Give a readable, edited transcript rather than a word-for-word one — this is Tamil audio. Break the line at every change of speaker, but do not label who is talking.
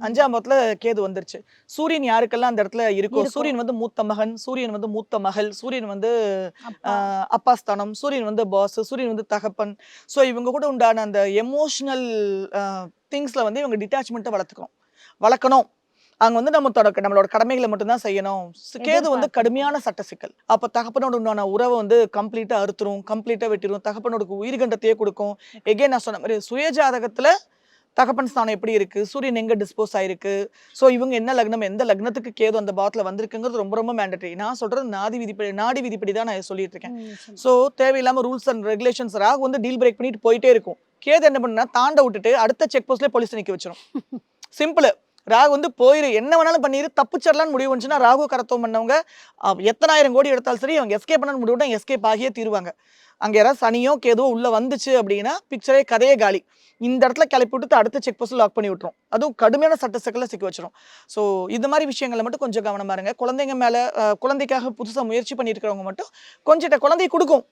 5ஆம் பாவத்துல கேது வந்துருச்சு. சூரியன் யாருக்கெல்லாம் அந்த இடத்துல இருக்கோ,
இருக்கும்.
சூரியன் வந்து மூத்த மகன், சூரியன் வந்து மூத்த மகள், சூரியன் வந்து
அப்பா.
அப்பா ஸ்தானம், சூரியன் வந்து பாஸ், சூரியன் வந்து தகப்பன். ஸோ இவங்க கூட உண்டான அந்த எமோஷனல் அ திங்ஸ்ல வந்து இவங்க டிட்டாச்மெண்ட்ட வளர்க்கணும். அங்க வந்து நம்மளோட கடமைகள மட்டும் தான் செய்யணும். கேது வந்து
எதிர்பார்ப்பு.
கடுமையான சட்ட சிக்கல். அப்ப தகப்பனோட உண்டான உறவ வந்து கம்ப்ளீட்டா அறுத்துரும், கம்ப்ளீட்டா வெட்டிரும். தகப்பனோட உயிர்கண்டத்தையே குடுக்கும். எகைன் நான் சொன்ன மாரி சுய ஜாதகத்துல தகப்பன் ஸ்தானம் எப்படி இருக்கு? சூரியன் எங்க டிஸ்போஸ் ஆயிருக்கு? ஸோ இவங்க என்ன லக்னம், எந்த லக்னத்துக்கு கேது அந்த பாவத்துல வந்திருக்குங்கிறது ரொம்ப ரொம்ப மேண்டட்டரி. நான் சொல்றது நாடி விதிப்படி தான் நான் சொல்லிட்டு இருக்கேன்.
நிச்சயமா.
ஸோ தேவையில்லாம ரூல்ஸ் அண்ட் ரெகுலேஷன்ஸ் ராகு வந்து டீல் பிரேக் பண்ணிட்டு போயிட்டே இருக்கும். கேது என்ன பண்ணும்னா, தாண்ட விட்டுட்டு அடுத்த செக் போஸ்ட்லயே போலீஸ நிக்க வச்சுரும். சிம்பிள். ராகு வந்து போயிரு, என்ன வேணாலும் பண்ணிரு, தப்பிச்சிடலாம்னு முடிவு வந்துச்சுன்னா, ராகு கரத்துவம் பண்ணவங்க எத்தனாயிரம் கோடி எடுத்தாலும் சரி, அவங்க எஸ்கேப் பண்ணணும்னு முடிவு பண்ணிட்டா எஸ்கேப் ஆகியே தீருவாங்க. அங்க யாராவது சனியோ, கேதுவோ உள்ள வந்துச்சு அப்படின்னா, கதையே காலி. இந்த இடத்துல கிளப்பி விட்டுட்டு அடுத்த செக் போஸ்ட்ல லாக் பண்ணி விட்டுரும். அதுவும் கடுமையான சட்ட சிக்கல்ல சிக்க வச்சிரும். ஸோ இது மாரி விஷயங்கள்ல மட்டும் கொஞ்சம் கவனமா இருங்க. குழந்தைங்க மேல குழந்தைக்காக புதுசா முயற்சி பண்ணிட்டு இருக்கிறவங்க மட்டும் கொஞ்சம் குழந்தை குடுக்கும்.